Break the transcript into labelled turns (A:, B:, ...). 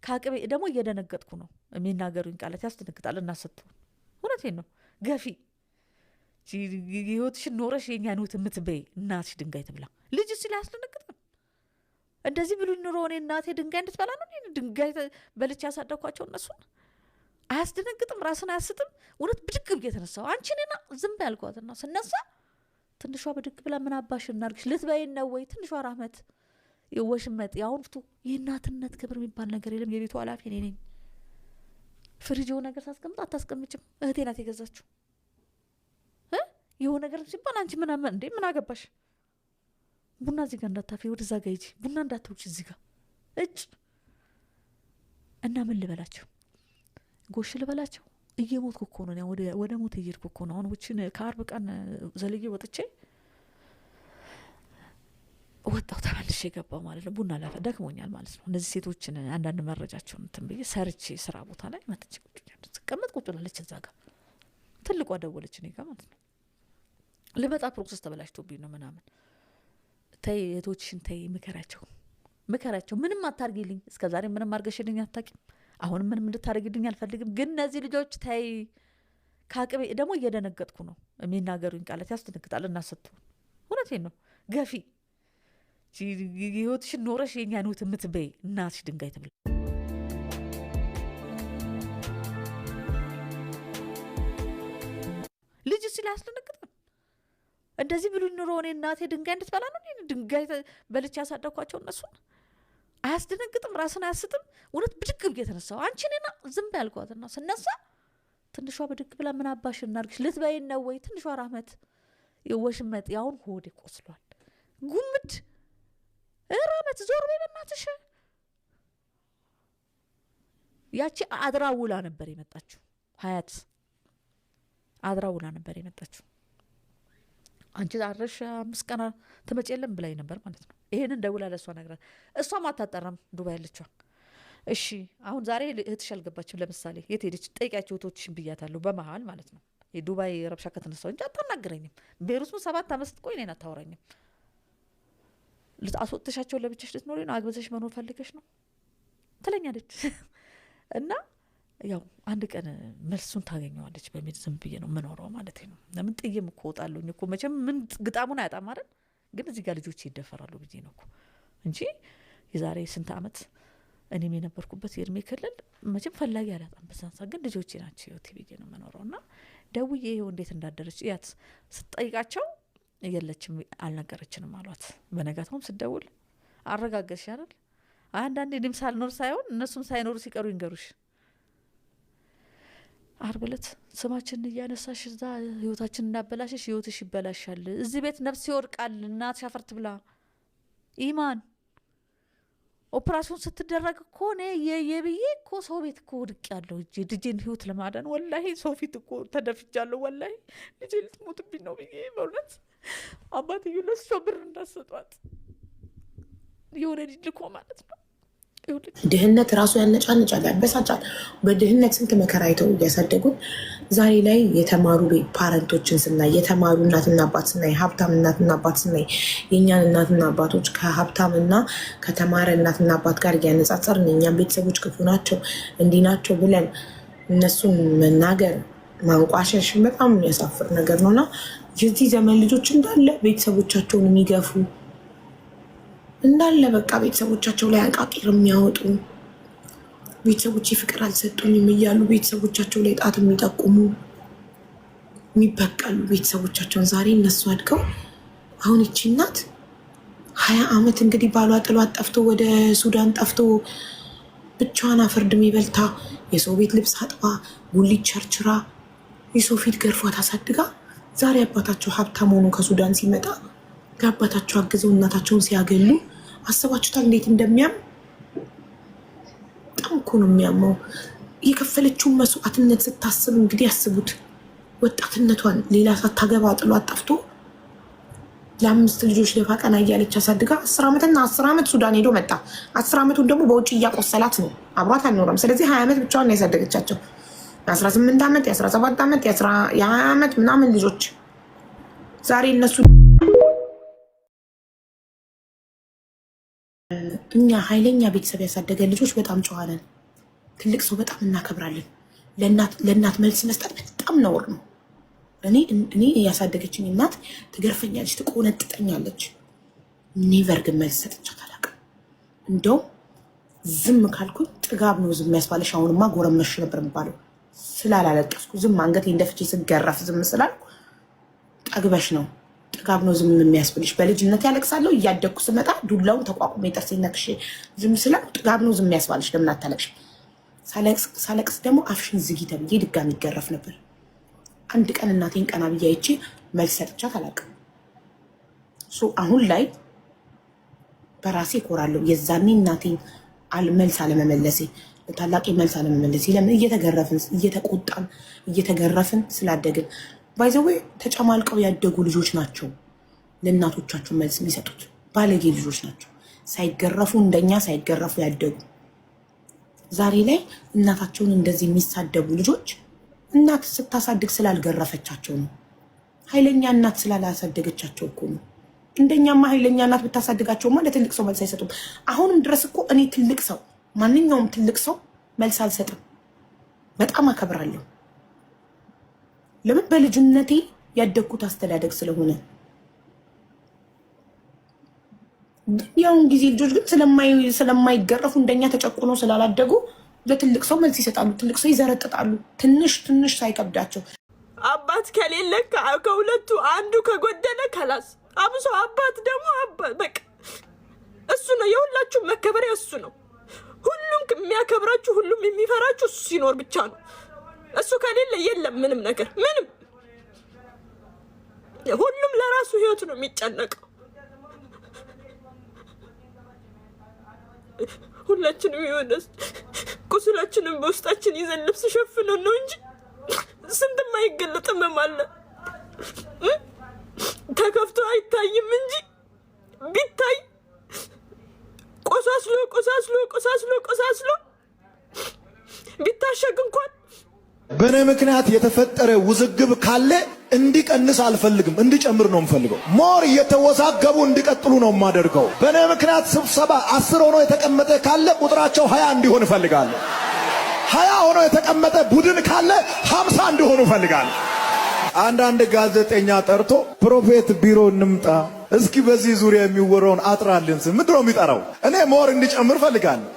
A: ካቅቤ ደግሞ እየደነገጥኩ ነው የሚናገሩኝ ቃላት ያስደነግጣል። እናሰጡ እውነቴን ነው ገፊ ህይወትሽን ኖረሽ የኛን ህይወት የምትበይ እናትሽ ድንጋይ ትብላ ልጅ ሲል አያስደነግጥም? እንደዚህ ብሉኝ ኑሮ እኔ እናቴ ድንጋይ እንድትበላ ነው ድንጋይ በልቼ ያሳደግኳቸው እነሱን አያስደነግጥም? ራስን አያስትም? እውነት ብድግ ብዬ የተነሳው አንቺ እኔና ዝም ያልኳትና ስነሳ ትንሿ ብድግ ብላ ምን አባሽ እናርግሽ ልትበይን ነው ወይ? ትንሿ ራህመት የወሽመጥ ያሁን ፍቱ የእናትነት ክብር የሚባል ነገር የለም። የቤቱ ኃላፊ እኔ ነኝ። ፍሪጅ የሆነ ነገር ሳስቀምጥ አታስቀምጭም እህቴ ናት የገዛችው። የሆነ ነገር ሲባል አንቺ ምናምን እንዴ ምን አገባሽ? ቡና እዚህ ጋር እንዳታፊ ወደዛ ጋ ሂጂ ቡና እንዳትውጭ እዚህ ጋር እጭ እና ምን ልበላቸው ጎሽ ልበላቸው እየሞትኩ እኮ ነው ወደ ሞት እየሄድኩ እኮ ነው። አሁን ውችን ከአርብ ቀን ዘልዬ ወጥቼ ወጣው ተመልሼ ገባው ማለት ነው። ቡና ላፈ ደክሞኛል ማለት ነው። እነዚህ ሴቶችን አንዳንድ መረጃቸውን እንትን ብዬ ሰርቼ ስራ ቦታ ላይ መጥቼ ስቀመጥ ቁጭ ብላለች እዛ ጋር ትልቋ ደወለች እኔ ጋር ማለት ነው። ልመጣ ፕሮሰስ ተበላሽቶብኝ ነው ምናምን ተይ እህቶችሽን ተይ ምከራቸው ምንም አታርጊልኝ እስከዛሬ ምንም አርገሽልኝ አታቂም አሁን ምንም እንድታረጊልኝ አልፈልግም ግን እነዚህ ልጆች ተይ ካቅቤ ደግሞ እየደነገጥኩ ነው የሚናገሩኝ ቃላት ያስደነግጣል። እናሰጡ እውነቴን ነው ገፊ ህይወትሽን ኖረሽ የኛን ህይወት የምትበይ እናትሽ ድንጋይ ትብላ ልጅ ሲል አያስደነግጥም? እንደዚህ ብሉኝ ኑሮ እኔ እናቴ ድንጋይ እንድትበላ ነው ድንጋይ በልቼ ያሳደግኳቸው እነሱን አያስደነግጥም? ራስን አያስትም? እውነት ብድግ ብዬ የተነሳው አንቺ እኔና ዝም ያልኳትና ስነሳ ትንሿ ብድግ ብላ ምን አባሽ እናርግሽ ልትበይን ነው ወይ? ትንሿ ራህመት የወሽመጥ ያሁን ሆዴ ቆስሏል ጉምድ ራህመት ዞር በይ በእናትሽ። ያቺ አድራ ውላ ነበር የመጣችው ሀያት አድራ ውላ ነበር የመጣችው። አንቺ አረሽ 5 ቀን ትመጪ የለም ብላኝ ነበር ማለት ነው። ይሄንን ደውላ ለሷ ነግራ እሷም አታጠራም ዱባይ ያለችው። እሺ አሁን ዛሬ እህትሽ አልገባችም ለምሳሌ የት ሄደች ጠይቂያቸው እህቶችሽን ብያታለሁ በመሀል ማለት ነው። የዱባይ ረብሻ ከተነሳው እንጂ አታናግረኝም። ቤሩት 7 ዓመት ስትቆይ እኔን አታወራኝም። አስወጥተሻቸው ለብቻሽ ልትኖሪ ነው አግበዘሽ መኖር ፈልገሽ ነው ትለኛለች። እና ያው አንድ ቀን መልሱን ታገኘዋለች በሚል ዝም ብዬ ነው የምኖረው ማለት ነው። ለምን ጥዬም እኮ እወጣለሁኝ እኮ መቼም ምን ግጣሙን አያጣም አይደል? ግን እዚህ ጋር ልጆች ይደፈራሉ ብዬ ነው እኮ እንጂ የዛሬ ስንት ዓመት እኔም የነበርኩበት የእድሜ ክልል መቼም ፈላጊ አላጣም። በዛን ሰዓት ግን ልጆቼ ናቸው ህይወቴ ብዬ ነው የምኖረው። እና ደውዬ ይኸው እንዴት እንዳደረች እያት ስጠይቃቸው የለችም አልነገረችንም አሏት። በነጋታውም ስደውል አረጋገጥሽ አይደል? አንዳንዴ እኔም ሳልኖር ሳይሆን እነሱም ሳይኖሩ ሲቀሩ ይንገሩሽ። አርብ ዕለት ስማችንን እያነሳሽ እዛ ህይወታችን እናበላሽሽ ህይወትሽ ይበላሻል እዚህ ቤት ነፍስ ይወድቃል እናትሽ አፈርት ብላ ኢማን ኦፕራሲዮን ስትደረግ እኮ እኔ የብዬ እኮ ሰው ቤት እኮ ወድቅ ያለው ልጄን ህይወት ለማዳን ወላሂ ሰው ፊት እኮ ተደፍጃለሁ። ወላሂ ልጄ ልትሞትብኝ ነው ብዬ በእውነት አባትዬ ለሷ ብር እንዳሰጧት የሆነ ልጅ ልኮ ማለት ነው።
B: ድህነት ራሱ ያነጫንጫል ያበሳጫል። በድህነት ስንት መከራ አይተው እያሳደጉን ዛሬ ላይ የተማሩ ፓረንቶችን ስናይ የተማሩ እናትና አባት ስናይ ሀብታም እናትና አባት ስናይ የእኛን እናትና አባቶች ከሀብታምና ከተማረ እናትና አባት ጋር እያነጻጸርን የእኛን ቤተሰቦች ክፉ ናቸው እንዲህ ናቸው ብለን እነሱን መናገር ማንቋሸሽ በጣም የሚያሳፍር ነገር ነውና የዚህ ዘመን ልጆች እንዳለ ቤተሰቦቻቸውን የሚገፉ እንዳለ በቃ ቤተሰቦቻቸው ላይ አቃቂር የሚያወጡ ቤተሰቦች ፍቅር አልሰጡኝም እያሉ ቤተሰቦቻቸው ላይ ጣት የሚጠቁሙ የሚበቀሉ ቤተሰቦቻቸውን ዛሬ እነሱ አድገው አሁን ይቺ እናት 20 ዓመት እንግዲህ ባሏ ጥሏት ጠፍቶ ወደ ሱዳን ጠፍቶ ብቻዋን አፈርድሜ በልታ የሰው ቤት ልብስ አጥባ ጉሊት ቸርችራ የሰው ፊት ገርፏት አሳድጋ ዛሬ አባታቸው ሀብታም ሆኖ ከሱዳን ሲመጣ ከአባታቸው አግዘው እናታቸውን ሲያገሉ አሰባችሁታል እንዴት እንደሚያም? በጣም እኮ ነው የሚያመው። የከፈለችውን መስዋዕትነት ስታስብ እንግዲህ ያስቡት። ወጣትነቷን ሌላ ሳታገባ ጥሏት ጠፍቶ ለ5 ልጆች ደፋ ቀና እያለች አሳድጋ 10 ዓመትና 10 ዓመት ሱዳን ሄዶ መጣ። 10 ዓመቱን ደግሞ በውጭ እያቆሰላት ነው አብሯት አልኖረም። ስለዚህ 20 ዓመት ብቻዋን ነው ያሳደገቻቸው። የ18 ዓመት የ17 ዓመት የ20 ዓመት ምናምን ልጆች ዛሬ እነሱ እኛ ኃይለኛ ቤተሰብ ያሳደገ ልጆች በጣም ጨዋ ነን። ትልቅ ሰው በጣም እናከብራለን። ለእናት መልስ መስጠት በጣም ነውር ነው። እኔ ያሳደገችኝ እናት ትገርፈኛለች፣ ትቆነጥጠኛለች። ኔቨር ግን መልስ ሰጥቻት አላውቅም። እንደውም ዝም ካልኩኝ ጥጋብ ነው ዝም ያስባለሽ። አሁንማ ጎረመሽ ነበር የሚባለው ስላላለቀስኩ ዝም አንገቴ እንደፍቼ ስገረፍ ዝም ስላልኩ ጠግበሽ ነው ጥጋብ ነው ዝም የሚያስብልሽ። በልጅነት ያለቅሳለሁ እያደግኩ ስመጣ ዱላውን ተቋቁሜ ጥርሴን ነክሼ ዝም ስላልኩ ጥጋብ ነው ዝም ያስባልሽ። ለምን አታለቅሽ? ሳለቅስ ደግሞ አፍሽን ዝጊ ተብዬ ድጋሚ ይገረፍ ነበር። አንድ ቀን እናቴን ቀና ብዬ አይቼ መልስ ሰጥቻት አላውቅም። አሁን ላይ በራሴ እኮራለሁ። የዛኔ እናቴን መልስ አለመመለሴ፣ ታላቄ መልስ አለመመለሴ። ለምን? እየተገረፍን እየተቆጣን እየተገረፍን ስላደግን። ባይዘዌ ተጨማልቀው ያደጉ ልጆች ናቸው ለእናቶቻቸው መልስ የሚሰጡት። ባለጌ ልጆች ናቸው ሳይገረፉ እንደኛ ሳይገረፉ ያደጉ። ዛሬ ላይ እናታቸውን እንደዚህ የሚሳደቡ ልጆች እናት ስታሳድግ ስላልገረፈቻቸው ነው። ኃይለኛ እናት ስላላሳደገቻቸው እኮ ነው። እንደኛማ ኃይለኛ እናት ብታሳድጋቸውማ ለትልቅ ሰው መልስ አይሰጡም። አሁንም ድረስ እኮ እኔ ትልቅ ሰው ማንኛውም ትልቅ ሰው መልስ አልሰጥም። በጣም አከብራለሁ። ለምን? በልጅነቴ ያደግኩት አስተዳደግ ስለሆነ። ያውን ጊዜ ልጆች ግን ስለማይገረፉ እንደኛ ተጨቁኖ ስላላደጉ ለትልቅ ሰው መልስ ይሰጣሉ። ትልቅ ሰው ይዘረጥጣሉ፣ ትንሽ ሳይከብዳቸው።
C: አባት ከሌለ ከሁለቱ አንዱ ከጎደለ ከላስ አብሶ አባት ደግሞ በቃ እሱ ነው የሁላችሁም መከበሪያ፣ እሱ ነው ሁሉም የሚያከብራችሁ፣ ሁሉም የሚፈራችሁ እሱ ሲኖር ብቻ ነው። እሱ ከሌለ የለም ምንም ነገር ምንም። ሁሉም ለራሱ ህይወት ነው የሚጨነቀው። ሁላችንም የሆነ ቁስላችንን በውስጣችን ይዘን ልብስ ሸፍነን ነው እንጂ ስንት የማይገለጥ ህመም አለ። ተከፍቶ አይታይም እንጂ ቢታይ ቆሳስሎ ቢታሸግ እንኳን።
D: በእኔ ምክንያት የተፈጠረ ውዝግብ ካለ እንዲቀንስ አልፈልግም፣ እንዲጨምር ነው የምፈልገው። ሞር እየተወዛገቡ እንዲቀጥሉ ነው የማደርገው። በእኔ ምክንያት ስብሰባ 10 ሆኖ የተቀመጠ ካለ ቁጥራቸው 20 እንዲሆን እፈልጋለሁ። 20 ሆኖ የተቀመጠ ቡድን ካለ 50 እንዲሆኑ እፈልጋለሁ። አንዳንድ ጋዜጠኛ ጠርቶ ፕሮፌት ቢሮ እንምጣ እስኪ በዚህ ዙሪያ የሚወራውን አጥራልን ምንድን ነው የሚጠራው? እኔ ሞር እንዲጨምር እፈልጋለሁ።